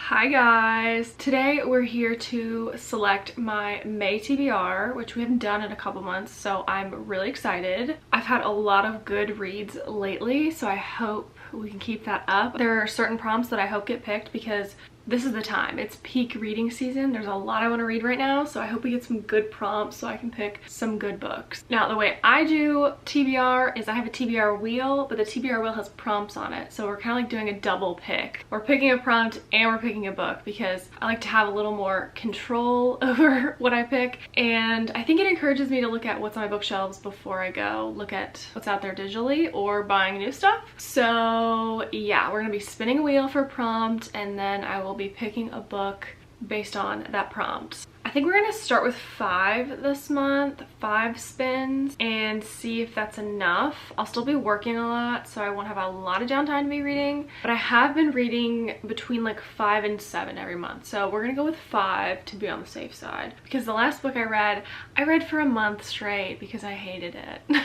Hi guys! Today we're here to select my May TBR, which we haven't done in a couple months, so I'm really excited. I've had a lot of good reads lately, so I hope we can keep that up. There are certain prompts that I hope get picked because this is the time. It's peak reading season. There's a lot I want to read right now, so I hope we get some good prompts so I can pick some good books. Now, the way I do TBR is I have a TBR wheel, but the TBR wheel has prompts on it, so we're kind of like doing a double pick. We're picking a prompt and we're picking a book because I like to have a little more control over what I pick, and I think it encourages me to look at what's on my bookshelves before I go look at what's out there digitally or buying new stuff. So yeah, we're gonna be spinning a wheel for a prompt, and then I will be picking a book based on that prompt. I think we're gonna start with 5 this month, 5 spins, and see if that's enough. I'll still be working a lot, so I won't have a lot of downtime to be reading, but I have been reading between like 5 and 7 every month, so we're gonna go with 5 to be on the safe side, because the last book I read for a month straight because I hated it.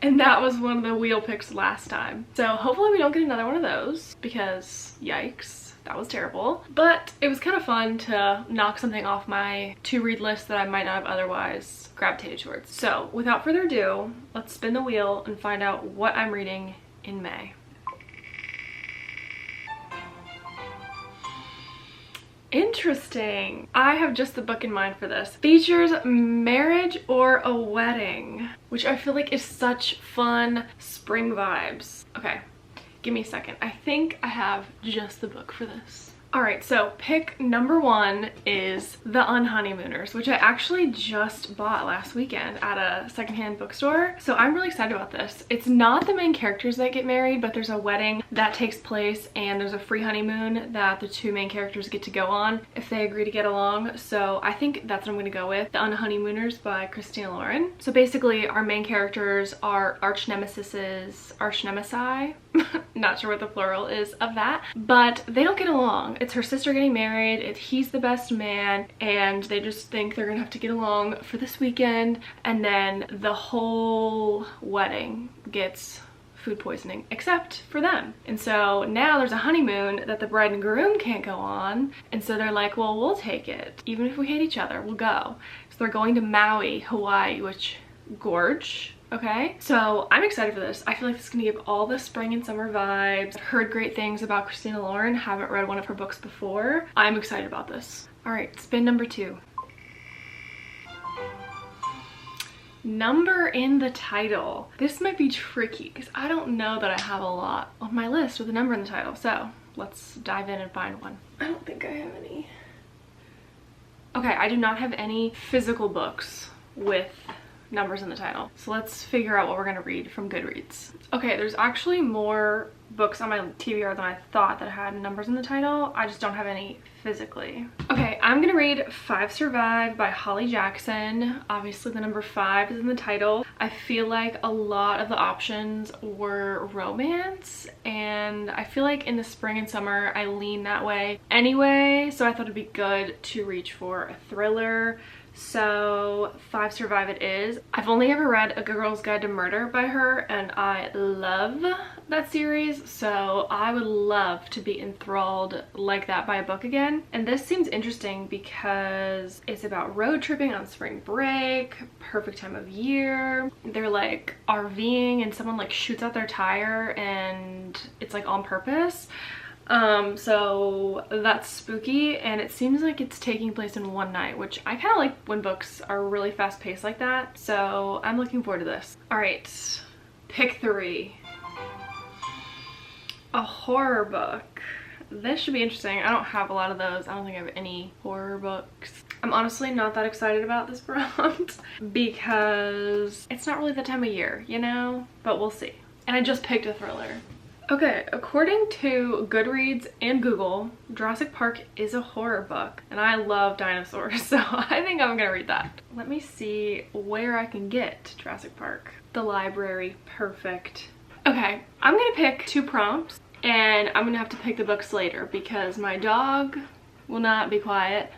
And that was one of the wheel picks last time. So hopefully we don't get another one of those because yikes, that was terrible. But it was kind of fun to knock something off my to-read list that I might not have otherwise gravitated towards. So without further ado, let's spin the wheel and find out what I'm reading in May. Interesting. I have just the book in mind for this. Features Marriage or a Wedding, which I feel like is such fun spring vibes. Okay, give me a second. I think I have just the book for this. Alright, so pick number 1 is The Unhoneymooners, which I actually just bought last weekend at a secondhand bookstore. So I'm really excited about this. It's not the main characters that get married, but there's a wedding that takes place and there's a free honeymoon that the 2 main characters get to go on if they agree to get along. So I think that's what I'm going to go with. The Unhoneymooners by Christina Lauren. So basically our main characters are arch nemesises, not sure what the plural is of that, but they don't get along. It's her sister getting married, he's the best man, and they just think they're gonna have to get along for this weekend, and then the whole wedding gets food poisoning except for them. And so now there's a honeymoon that the bride and groom can't go on, and so they're like, well, we'll take it. Even if we hate each other, we'll go. So they're going to Maui, Hawaii, which gorge. Okay, so I'm excited for this. I feel like this is gonna give all the spring and summer vibes. I've heard great things about Christina Lauren, haven't read one of her books before. I'm excited about this. All right, spin number 2. Number in the title. This might be tricky because I don't know that I have a lot on my list with a number in the title. So let's dive in and find one. I don't think I have any. Okay, I do not have any physical books with numbers in the title. So let's figure out what we're gonna read from Goodreads. Okay, there's actually more books on my TBR than I thought that had numbers in the title. I just don't have any physically. Okay, I'm gonna read 5 Survive by Holly Jackson. Obviously the number 5 is in the title. I feel like a lot of the options were romance, and I feel like in the spring and summer I lean that way anyway, so I thought it'd be good to reach for a thriller. So 5 Survive it is. I've only ever read A Girl's Guide to Murder by her, and I love that series, so I would love to be enthralled like that by a book again. And this seems interesting because it's about road tripping on spring break, perfect time of year. They're like RVing and someone like shoots out their tire and it's like on purpose. So that's spooky, and it seems like it's taking place in one night, which I kind of like when books are really fast paced like that, so I'm looking forward to this. All right, pick 3. A horror book. This should be interesting. I don't have a lot of those. I don't think I have any horror books. I'm honestly not that excited about this prompt because it's not really the time of year, you know, but we'll see. And I just picked a thriller. Okay, according to Goodreads and Google, Jurassic Park is a horror book, and I love dinosaurs, so I think I'm gonna read that. Let me see where I can get Jurassic Park. The library, perfect. Okay, I'm gonna pick 2 prompts, and I'm gonna have to pick the books later because my dog will not be quiet.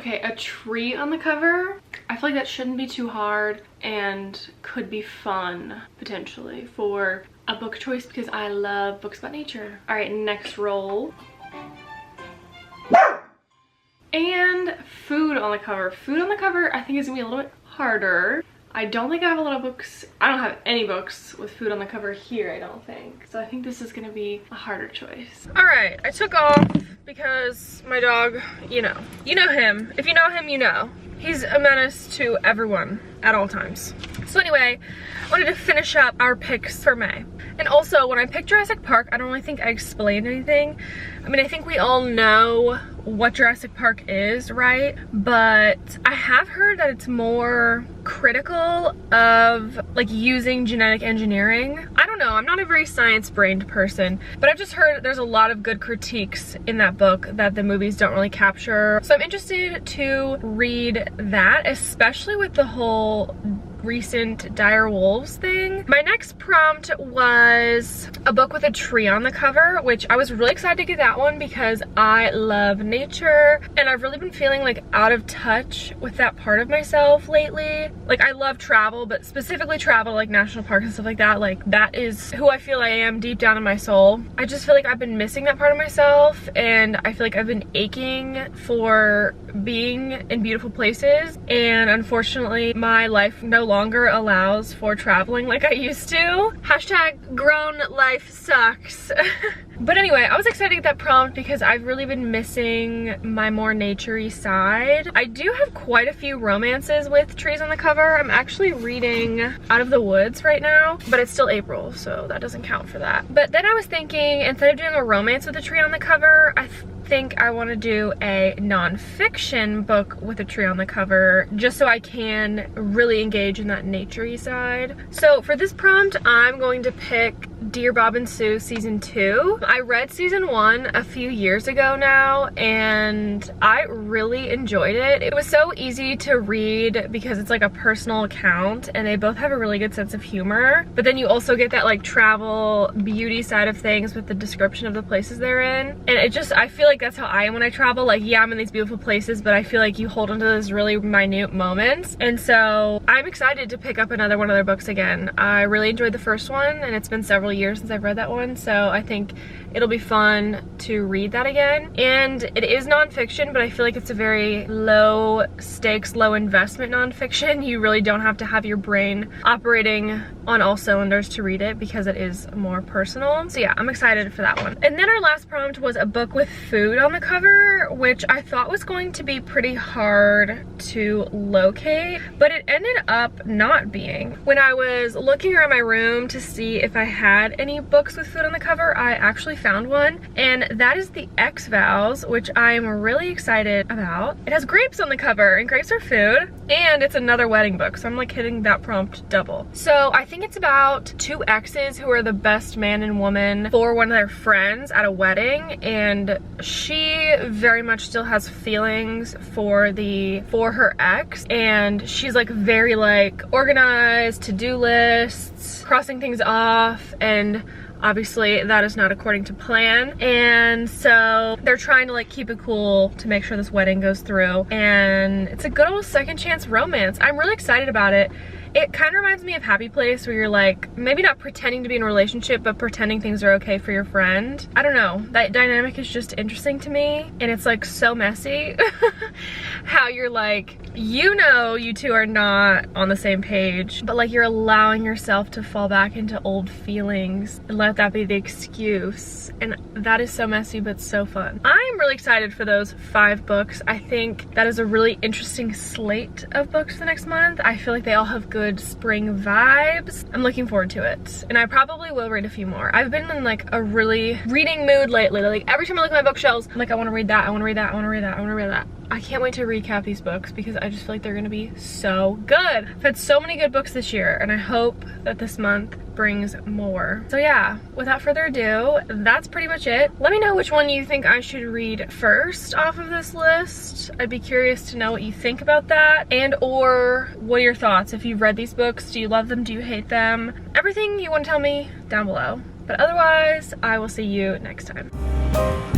Okay, a tree on the cover. I feel like that shouldn't be too hard and could be fun potentially for a book choice because I love books about nature. All right, next roll. And food on the cover. Food on the cover I think is gonna be a little bit harder. I don't think I have a lot of books. I don't have any books with food on the cover here, I don't think. So I think this is gonna be a harder choice. All right, I took off because my dog, you know him. If you know him, you know. He's a menace to everyone at all times. So anyway, I wanted to finish up our picks for May. And also, when I picked Jurassic Park, I don't really think I explained anything. I mean, I think we all know what Jurassic Park is, right? But I have heard that it's more critical of like using genetic engineering. I don't know, I'm not a very science-brained person, but I've just heard there's a lot of good critiques in that book that the movies don't really capture. So I'm interested to read that, especially with the whole recent Dire Wolves thing. My next prompt was a book with a tree on the cover, which I was really excited to get that one because I love nature and I've really been feeling like out of touch with that part of myself lately. Like I love travel, but specifically travel like national parks and stuff like that. Like that is who I feel I am deep down in my soul. I just feel like I've been missing that part of myself and I feel like I've been aching for being in beautiful places, and unfortunately my life no longer allows for traveling like I used to. Hashtag grown life sucks. But anyway, I was excited to get that prompt because I've really been missing my more naturey side. I do have quite a few romances with trees on the cover. I'm actually reading Out of the Woods right now, but it's still April, so that doesn't count for that. But then I was thinking, instead of doing a romance with a tree on the cover, I think I want to do a nonfiction book with a tree on the cover just so I can really engage in that naturey side. So for this prompt, I'm going to pick Dear Bob and Sue season 2. I read season 1 a few years ago now and I really enjoyed it. It was so easy to read because it's like a personal account and they both have a really good sense of humor, but then you also get that like travel beauty side of things with the description of the places they're in. And it just, I feel like that's how I am when I travel. Like, yeah, I'm in these beautiful places, but I feel like you hold onto those really minute moments. And so I'm excited to pick up another one of their books again. I really enjoyed the first one and it's been several years since I've read that one, so I think it'll be fun to read that again. And it is nonfiction, but I feel like it's a very low stakes, low investment nonfiction. You really don't have to have your brain operating on all cylinders to read it because it is more personal. So yeah, I'm excited for that one. And then our last prompt was a book with food on the cover, which I thought was going to be pretty hard to locate, but it ended up not being. When I was looking around my room to see if I had any books with food on the cover, I actually found one, and that is The X Vows, which I'm really excited about. It has grapes on the cover, and grapes are food, and it's another wedding book, so I'm like hitting that prompt double. So I think it's about two exes who are the best man and woman for one of their friends at a wedding, and she very much still has feelings for her ex, and she's like very like organized, to-do lists, crossing things off, and obviously that is not according to plan. And so they're trying to like keep it cool to make sure this wedding goes through, and it's a good old second chance romance. I'm really excited about it. It kind of reminds me of Happy Place, where you're like, maybe not pretending to be in a relationship, but pretending things are okay for your friend. I don't know, that dynamic is just interesting to me, and it's like so messy. How you're like, you know you two are not on the same page, but like you're allowing yourself to fall back into old feelings and let that be the excuse. And that is so messy, but so fun. I'm really excited for those 5 books. I think that is a really interesting slate of books the next month. I feel like they all have good spring vibes. I'm looking forward to it, and I probably will read a few more. I've been in like a really reading mood lately. Like every time I look at my bookshelves, I'm like, I want to read that, I want to read that, I want to read that, I want to read that. I can't wait to recap these books because I just feel like they're gonna be so good. I've had so many good books this year, and I hope that this month brings more. So yeah, without further ado, that's pretty much it. Let me know which one you think I should read first off of this list. I'd be curious to know what you think about that, and or what are your thoughts? If you've read these books, do you love them? Do you hate them? Everything you want to tell me down below. But otherwise, I will see you next time.